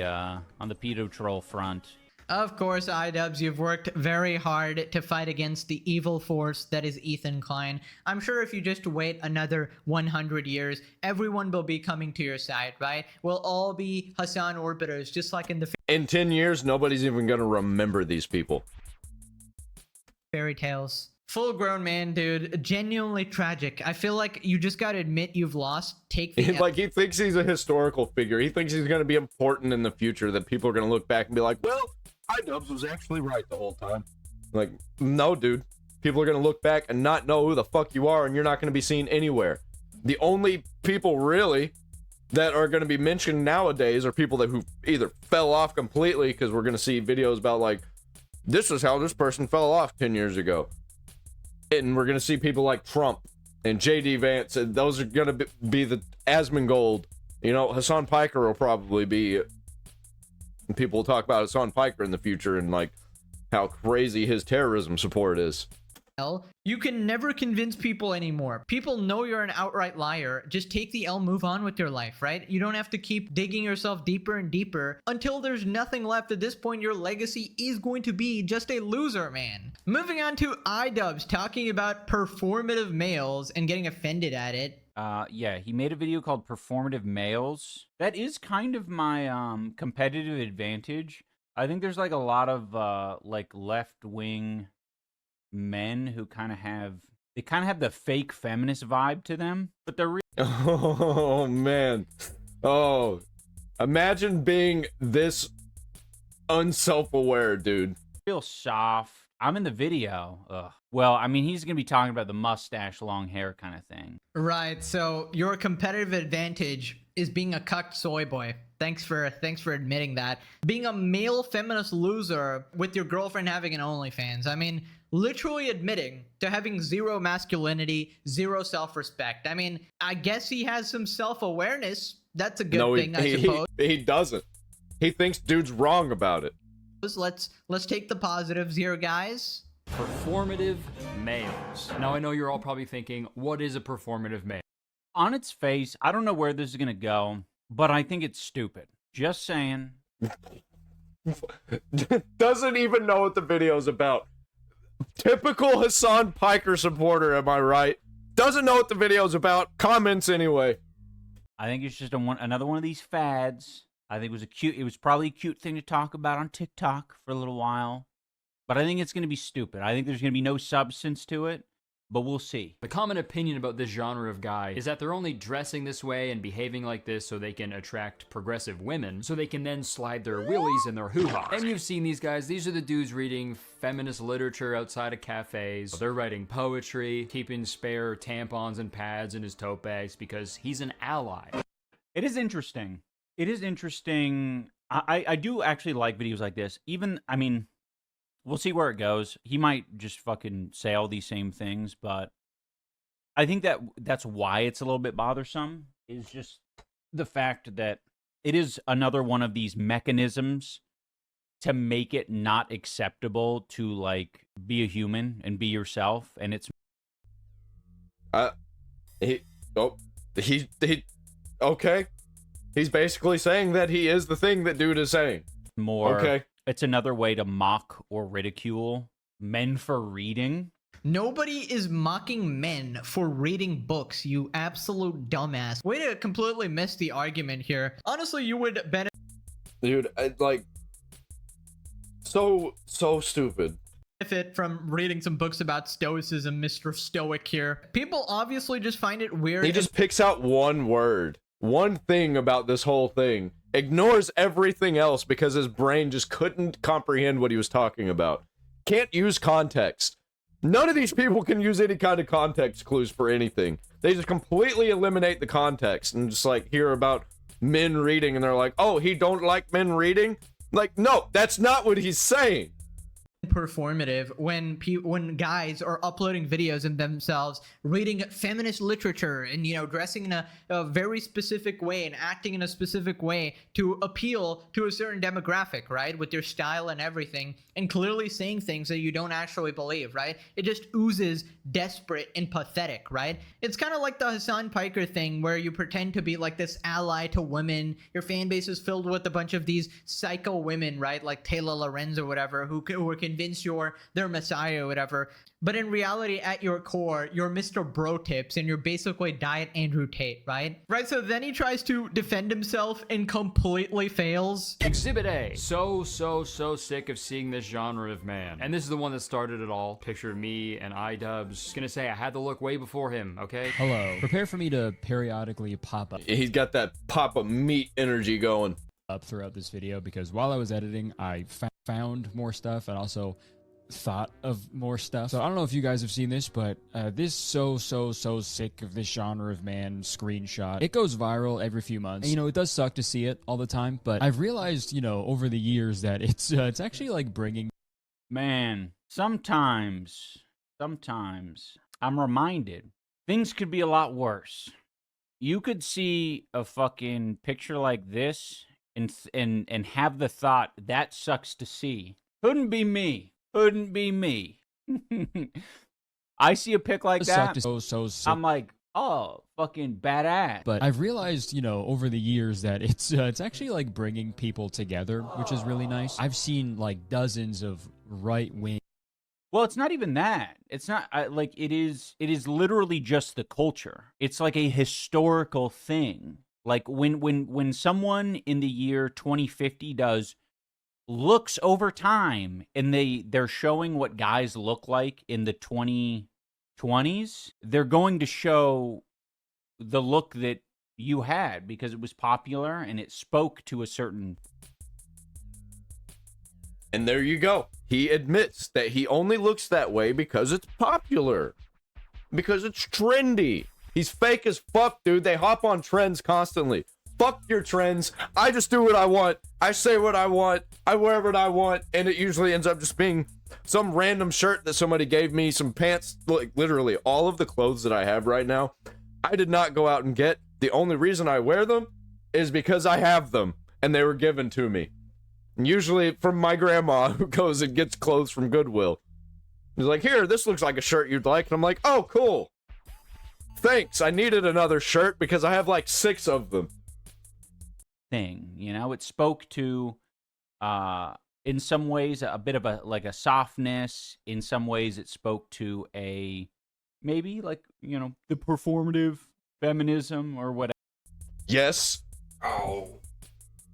pedo troll front. Of course, iDubbbz, you've worked very hard to fight against the evil force that is Ethan Klein. I'm sure if you just wait another 100 years, everyone will be coming to your side, right? We'll all be Hasan orbiters, just like in the In 10 years, nobody's even gonna remember these people. fairy tales. Full grown man, dude. Genuinely tragic. I feel like you just gotta admit you've lost. Take the Like, he thinks he's a historical figure. He thinks he's gonna be important in the future, that people are gonna look back and be like, well, iDubbbz was actually right the whole time. Like, no, dude. People are gonna look back and not know who the fuck you are, and you're not gonna be seen anywhere. The only people, really, that are gonna be mentioned nowadays are people who either fell off completely, because we're gonna see videos about, like, this is how this person fell off 10 years ago. And we're gonna see people like Trump and JD Vance, and those are gonna be the Asmongold. You know, Hasan Piker will probably be. And people will talk about Hasan Piker in the future and like how crazy his terrorism support is. You can never convince people anymore. People know you're an outright liar. Just take the L, move on with your life, right? You don't have to keep digging yourself deeper and deeper until there's nothing left. At this point, your legacy is going to be just a loser, man. Moving on to iDubbbz talking about performative males and getting offended at it. Yeah, he made a video called Performative Males. That is kind of my competitive advantage. I think there's like a lot of like left-wing men who kind of have the fake feminist vibe to them, but they're Oh man. Oh, imagine being this unself-aware, dude. real soft. I'm in the video. Ugh. Well, I mean, he's gonna be talking about the mustache, long hair kind of thing. Right, so your competitive advantage is being a cucked soy boy. Thanks for admitting that. Being a male feminist loser with your girlfriend having an OnlyFans. I mean, literally admitting to having zero masculinity, zero self-respect. I mean, I guess he has some self-awareness. That's a good thing, I suppose. He doesn't. He thinks dude's wrong about it. Let's take the positives here, guys. Performative males. Now I know you're all probably thinking, what is a performative male? On its face, I don't know where this is gonna go, but I think it's stupid. Just saying. Doesn't even know what the video's about. Typical Hasan Piker supporter, am I right? Doesn't know what the video's about. Comments anyway. I think it's just another one of these fads. I think it was probably a cute thing to talk about on TikTok for a little while. But I think it's going to be stupid. I think there's going to be no substance to it, but we'll see. The common opinion about this genre of guy is that they're only dressing this way and behaving like this so they can attract progressive women, so they can then slide their willies in their hoo-ha. And you've seen these guys. These are the dudes reading feminist literature outside of cafes. They're writing poetry, keeping spare tampons and pads in his tote bags because he's an ally. It is interesting. It is interesting. I do actually like videos like this. Even, I mean, we'll see where it goes. He might just fucking say all these same things, but I think that's why it's a little bit bothersome, is just the fact that it is another one of these mechanisms to make it not acceptable to, like, be a human and be yourself, and it's... Okay. He's basically saying that he is the thing that dude is saying. More... Okay. It's another way to mock or ridicule men for reading. Nobody is mocking men for reading books, you absolute dumbass. Way to completely miss the argument here. Honestly, you would benefit. Dude, like, so stupid. From reading some books about stoicism, Mr. Stoic here. People obviously just find it weird. He just picks out one word, one thing about this whole thing. Ignores everything else because his brain just couldn't comprehend what he was talking about. Can't use context. None of these people can use any kind of context clues for anything. They just completely eliminate the context and just like hear about men reading and they're like, oh, he don't like men reading? Like, no, that's not what he's saying. performative when guys are uploading videos of themselves reading feminist literature and, you know, dressing in a very specific way and acting in a specific way to appeal to a certain demographic, right, with their style and everything, and clearly saying things that you don't actually believe, right? It just oozes desperate and pathetic, right? It's kind of like the Hasan Piker thing where you pretend to be like this ally to women. Your fan base is filled with a bunch of these psycho women, right, like Taylor Lorenz or whatever, who are convinced you're their messiah or whatever. But in reality, at your core, you're Mr. Bro Tips and you're basically Diet Andrew Tate, right? Right, so then he tries to defend himself and completely fails. Exhibit A. So sick of seeing this genre of man. And this is the one that started it all. Picture of me and iDubbbz. Just gonna say I had to look way before him, okay? Hello. Prepare for me to periodically pop up. He's got that pop of meat energy going up throughout this video because while I was editing, I found more stuff and also thought of more stuff. So I don't know if you guys have seen this, but this so sick of this genre of man screenshot. It goes viral every few months. And, you know, it does suck to see it all the time, but I've realized, you know, over the years that it's actually like bringing. Man, sometimes I'm reminded things could be a lot worse. You could see a fucking picture like this and have the thought that sucks to see. Couldn't be me. Couldn't be me. I see a pic like that. So I'm like, oh, fucking badass. But I've realized, you know, over the years that it's actually like bringing people together, which is really nice. I've seen like dozens of right-wing. Well, it's not even that. It's not like it is literally just the culture. It's like a historical thing. Like when someone in the year 2050 looks over time and they're showing what guys look like in the 2020s, they're going to show the look that you had because it was popular and it spoke to a certain. And there you go. He admits that he only looks that way because it's popular. Because it's trendy. He's fake as fuck, dude. They hop on trends constantly. Fuck your trends. I just do what I want. I say what I want. I wear what I want. And it usually ends up just being some random shirt that somebody gave me, some pants. Like, literally, all of the clothes that I have right now, I did not go out and get. The only reason I wear them is because I have them. And they were given to me. And usually from my grandma, who goes and gets clothes from Goodwill. He's like, here, this looks like a shirt you'd like. And I'm like, oh, cool. Thanks. I needed another shirt because I have like 6 of them. Thing, you know, it spoke to in some ways a bit of a softness. In some ways it spoke to a maybe like, you know, the performative feminism or whatever. Yes. Oh.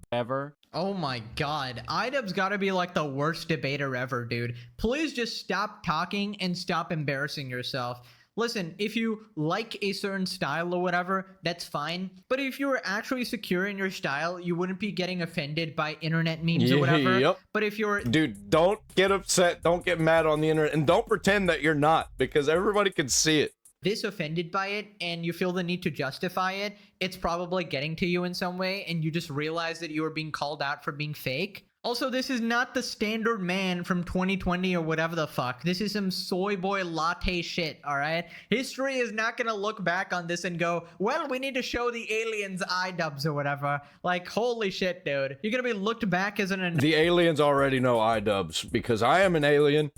Whatever. Oh my god, iDubbbz gotta be like the worst debater ever, dude. Please just stop talking and stop embarrassing yourself. Listen, if you like a certain style or whatever, that's fine. But if you were actually secure in your style, you wouldn't be getting offended by internet memes or whatever. Yep. But if you're... Dude, don't get upset. Don't get mad on the internet. And don't pretend that you're not, because everybody can see it. This offended by it and you feel the need to justify it, it's probably getting to you in some way and you just realize that you are being called out for being fake. Also, this is not the standard man from 2020 or whatever the fuck. This is some soy boy latte shit, alright? History is not gonna look back on this and go, well, we need to show the aliens iDubbbz or whatever. Like, holy shit, dude. You're gonna be looked back as an... The aliens already know iDubbbz because I am an alien.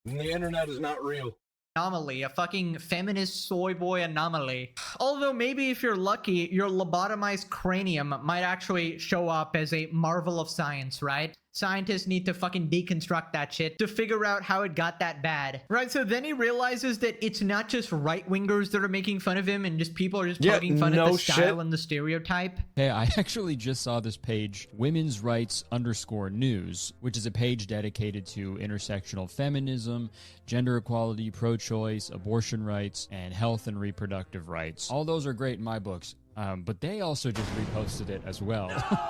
And the internet is not real. Anomaly, a fucking feminist soy boy anomaly. Although maybe if you're lucky, your lobotomized cranium might actually show up as a marvel of science, right? Scientists need to fucking deconstruct that shit to figure out how it got that bad. Right, so then he realizes that it's not just right-wingers that are making fun of him and just people are just poking fun at the style and the stereotype. Hey, I actually just saw this page, women's rights _news, which is a page dedicated to intersectional feminism, gender equality, pro-choice, abortion rights, and health and reproductive rights. All those are great in my books. But they also just reposted it as well.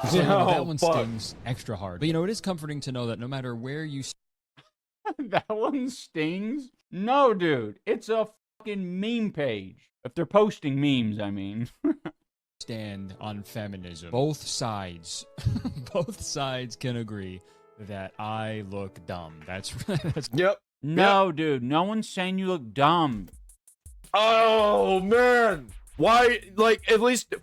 So you know, that one stings extra hard. But you know, it is comforting to know that no matter where you... That one stings? No, dude. It's a fucking meme page. If they're posting memes, I mean. Stand on feminism. Both sides can agree that I look dumb. That's Yep. No, dude. No one's saying you look dumb. Oh man, why? Like, at least,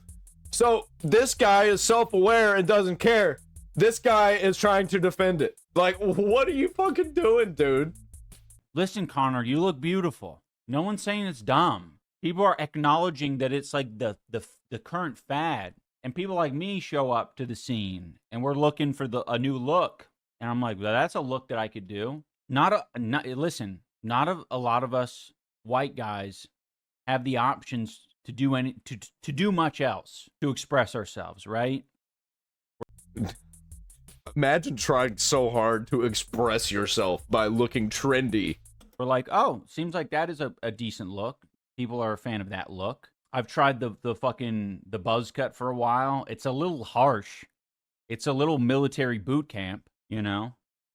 so this guy is self-aware and doesn't care. This guy is trying to defend it. Like, what are you fucking doing, dude? Listen, Connor, you look beautiful. No one's saying it's dumb. People are acknowledging that it's like the current fad, and people like me show up to the scene, and we're looking for a new look. And I'm like, well, that's a look that I could do. Listen, not a lot of us white guys have the options to do to do much else to express ourselves, right? Imagine trying so hard to express yourself by looking trendy. We're like, oh, seems like that is a decent look. People are a fan of that look. I've tried the buzz cut for a while. It's a little harsh. It's a little military boot camp, you know?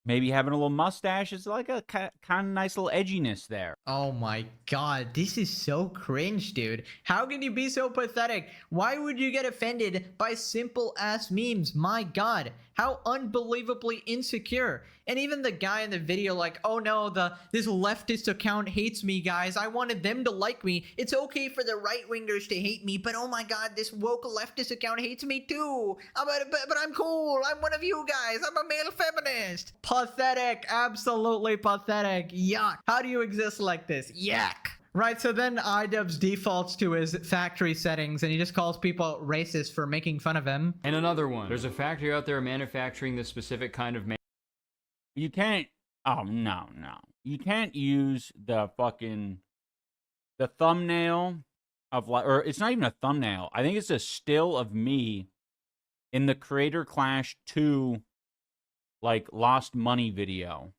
Maybe having a little mustache is like a kind of nice little edginess there. Oh my god, this is so cringe, dude. How can you be so pathetic? Why would you get offended by simple ass memes? My god, how unbelievably insecure. And even the guy in the video like, oh no, this leftist account hates me, guys. I wanted them to like me. It's okay for the right-wingers to hate me, but oh my god, this woke leftist account hates me too. But I'm cool. I'm one of you guys. I'm a male feminist. Pathetic. Absolutely pathetic. Yuck. How do you exist like this? Yuck. Right, so then iDubbbz defaults to his factory settings and he just calls people racist for making fun of him. And another one. There's a factory out there manufacturing this specific kind of You can't, oh no. You can't use the thumbnail of like, or it's not even a thumbnail. I think it's a still of me in the Creator Clash 2 like Lost Money video.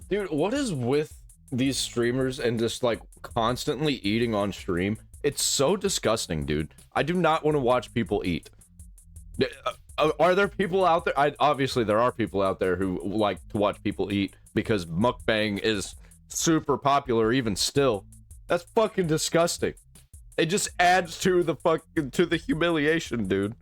Dude, what is with these streamers and just like constantly eating on stream? It's so disgusting, dude. I do not want to watch people eat. Are there people out there? Obviously there are people out there who like to watch people eat because mukbang is super popular even still. That's fucking disgusting. It just adds to the humiliation, dude.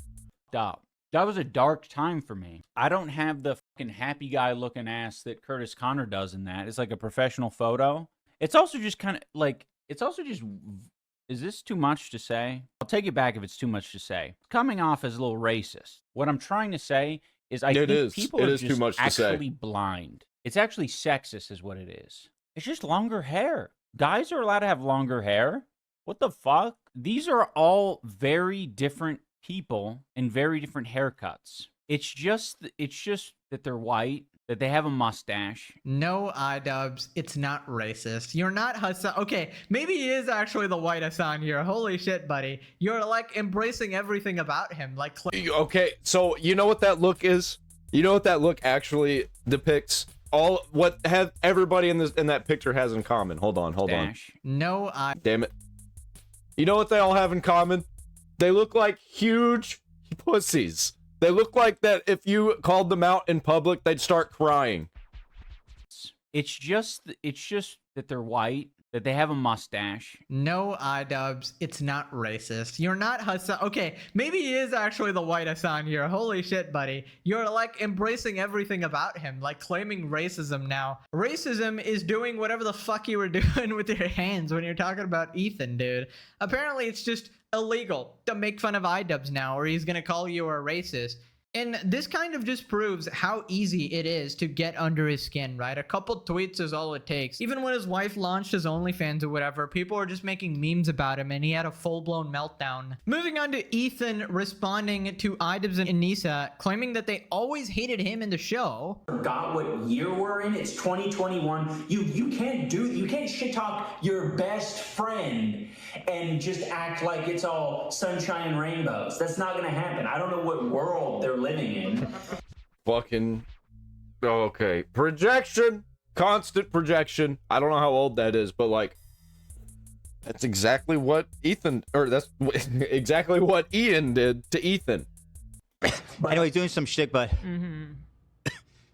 Stop. That was a dark time for me. I don't have the fucking happy guy looking ass that Curtis Connor does in that. It's like a professional photo. It's also just kind of like, is this too much to say? I'll take it back if it's too much to say. Coming off as a little racist. What I'm trying to say is I think people are just actually blind. It's actually sexist is what it is. It's just longer hair. Guys are allowed to have longer hair. What the fuck? These are all very different people and very different haircuts. It's just that they're white, that they have a mustache. No, iDubbbz, it's not racist. You're not Hasan. Okay, maybe he is actually the white Hasan here. Holy shit, buddy. You're like embracing everything about him. Like, okay, so you know what that look is? You know what that look actually depicts? All what have everybody in that picture has in common. Hold on. No, damn it. You know what they all have in common? They look like huge pussies. They look like that if you called them out in public, they'd start crying. It's just that they're white, that they have a mustache. No, iDubbbz, it's not racist. You're not Hasan. Okay, maybe he is actually the white Hasan here. Holy shit, buddy. You're like embracing everything about him, like claiming racism now. Racism is doing whatever the fuck you were doing with your hands when you're talking about Ethan, dude. Apparently, it's just illegal to make fun of iDubbbz now, or he's gonna call you a racist. And this kind of just proves how easy it is to get under his skin, right? A couple tweets is all it takes. Even when his wife launched his OnlyFans or whatever, people were just making memes about him and he had a full-blown meltdown. Moving on to Ethan responding to iDubbbz and Nisa, claiming that they always hated him in the show. Forgot what year we're in. It's 2021. You can't shit talk your best friend and just act like it's all sunshine and rainbows. That's not gonna happen. I don't know what world they're living in. Fucking okay. Projection. Constant projection. I don't know how old that is, but like that's exactly what that's exactly what Ian did to Ethan. Anyway, doing some shit, but I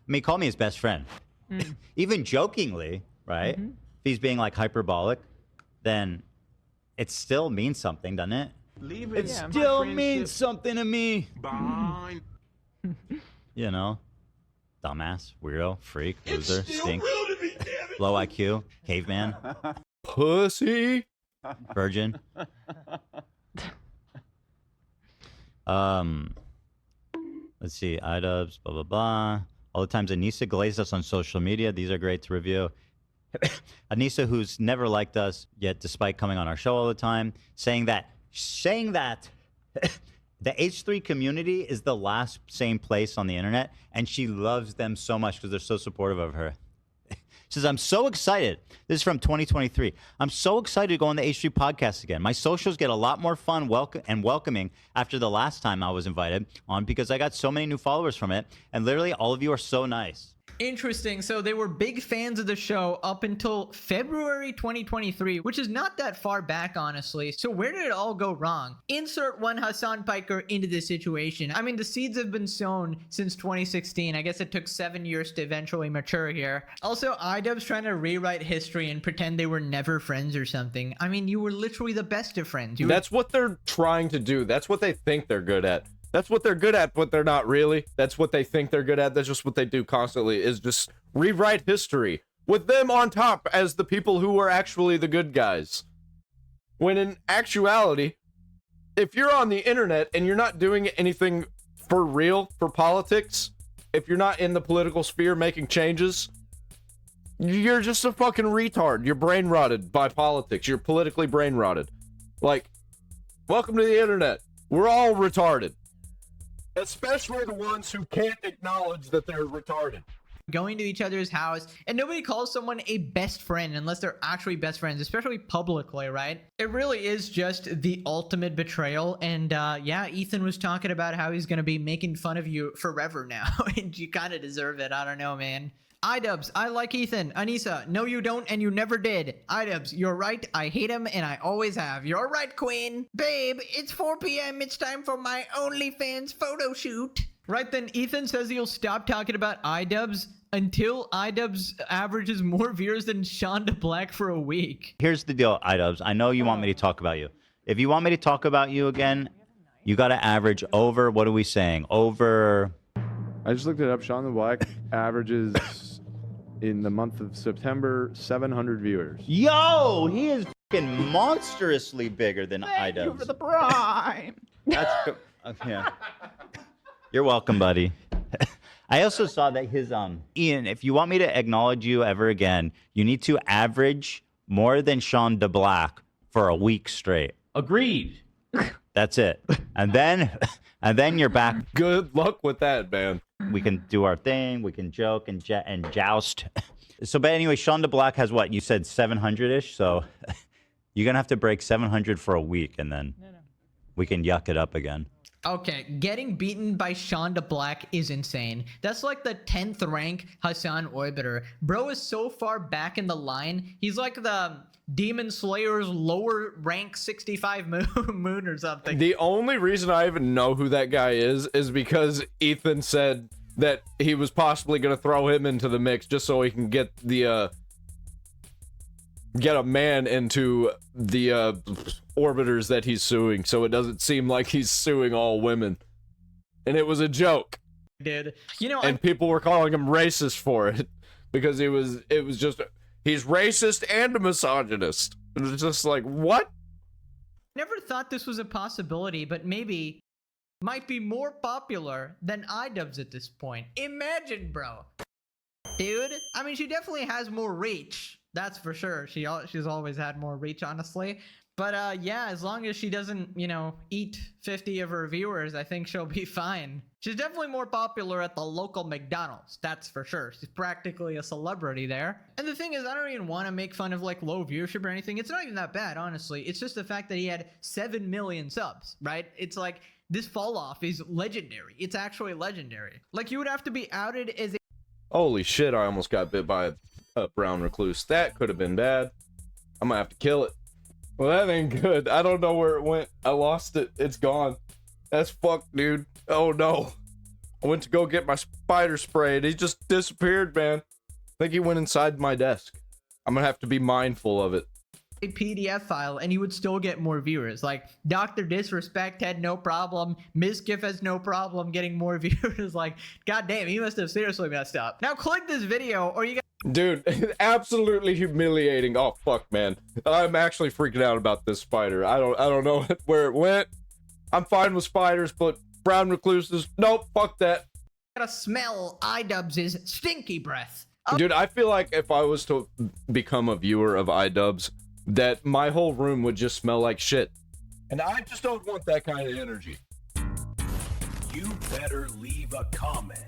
mean, call me his best friend. Even jokingly, right? If he's being like hyperbolic, then it still means something, doesn't it? It still means something to me. You know, dumbass, weirdo, freak, loser, stink, low IQ, caveman, pussy, virgin. Let's see, iDubbbz, blah blah blah. All the times Anissa glazed us on social media. These are great to review. Anissa, who's never liked us yet, despite coming on our show all the time, saying that the H3 community is the last same place on the internet, and she loves them so much because they're so supportive of her. Says, I'm so excited. This is from 2023. I'm so excited to go on the H3 podcast again. My socials get a lot more fun and welcoming after the last time I was invited on because I got so many new followers from it, and literally all of you are so nice. Interesting. So they were big fans of the show up until February 2023, which is not that far back, honestly. So where did it all go wrong? Insert one Hasan Piker into this situation. I mean, the seeds have been sown since 2016. I guess it took 7 years to eventually mature here. Also, iDubbbz trying to rewrite history and pretend they were never friends or something. I mean, you were literally the best of friends. That's what they're trying to do. That's what they think they're good at. That's what they're good at, but they're not really. That's what they think they're good at. That's just what they do constantly, is just rewrite history with them on top as the people who are actually the good guys. When in actuality, if you're on the internet and you're not doing anything for real, for politics, if you're not in the political sphere making changes, you're just a fucking retard. You're brain rotted by politics. You're politically brain rotted. Like, welcome to the internet. We're all retarded. Especially the ones who can't acknowledge that they're retarded. Going to each other's house, and nobody calls someone a best friend unless they're actually best friends, especially publicly, right? It really is just the ultimate betrayal. And yeah, Ethan was talking about how he's gonna be making fun of you forever now, and you kind of deserve it. I don't know, man. iDubbbz, I like Ethan. Anissa, no you don't and you never did. iDubbbz, you're right, I hate him and I always have. You're right, queen. Babe, it's 4 p.m. It's time for my OnlyFans photo shoot. Right then, Ethan says he'll stop talking about iDubbbz until iDubbbz averages more viewers than Shonda Black for a week. Here's the deal, iDubbbz. I know you want me to talk about you. If you want me to talk about you again, you got to average over, what are we saying? Over... I just looked it up. Shonda Black averages in the month of September 700 viewers. Yo, he is fucking monstrously bigger than iDubbbz. Thank you for the prime. That's yeah. You're welcome, buddy. I also saw that his Ian, if you want me to acknowledge you ever again, you need to average more than Shonda Black for a week straight. Agreed. That's it. And then you're back. Good luck with that, man. We can do our thing. We can joke and joust. So, but anyway, Shonda Black has what? You said 700-ish? So you're going to have to break 700 for a week, and then we can yuck it up again. Okay, getting beaten by Shonda Black is insane. That's like the 10th rank Hasan Orbiter. Bro is so far back in the line. He's like the Demon Slayer's lower rank 65 moon or something. The only reason I even know who that guy is because Ethan said that he was possibly going to throw him into the mix just so he can get the get a man into the orbiters that he's suing, so it doesn't seem like he's suing all women. And it was a joke. Dude, you know, and people were calling him racist for it because it was just, he's racist and a misogynist. It was just like, what? Never thought this was a possibility, but maybe might be more popular than iDubbbz at this point. Imagine, bro. Dude, I mean, she definitely has more reach. That's for sure. She's always had more reach, honestly. But yeah, as long as she doesn't, you know, eat 50 of her viewers, I think she'll be fine. She's definitely more popular at the local McDonald's. That's for sure. She's practically a celebrity there. And the thing is, I don't even want to make fun of like low viewership or anything. It's not even that bad, honestly. It's just the fact that he had 7 million subs, right? It's like this fall off is legendary. It's actually legendary. Like you would have to be outed as a... Holy shit, I almost got bit by a brown recluse. That could have been bad. I'm gonna have to kill it. Well, that ain't good. I don't know where it went. I lost it. It's gone. That's fucked, dude. Oh no. I went to go get my spider spray and he just disappeared, man. I think he went inside my desk. I'm gonna have to be mindful of it. PDF file and you would still get more viewers. Like Dr. Disrespect had no problem. Miskiff has no problem getting more viewers. Like, god damn, he must have seriously messed up. Now click this video or you Dude, absolutely humiliating. Oh fuck, man. I'm actually freaking out about this spider. I don't know where it went. I'm fine with spiders, but brown recluses, nope, fuck that. gotta smell iDubbbz's stinky breath. Dude, I feel like if I was to become a viewer of iDubbbz, that my whole room would just smell like shit. And I just don't want that kind of energy. You better leave a comment.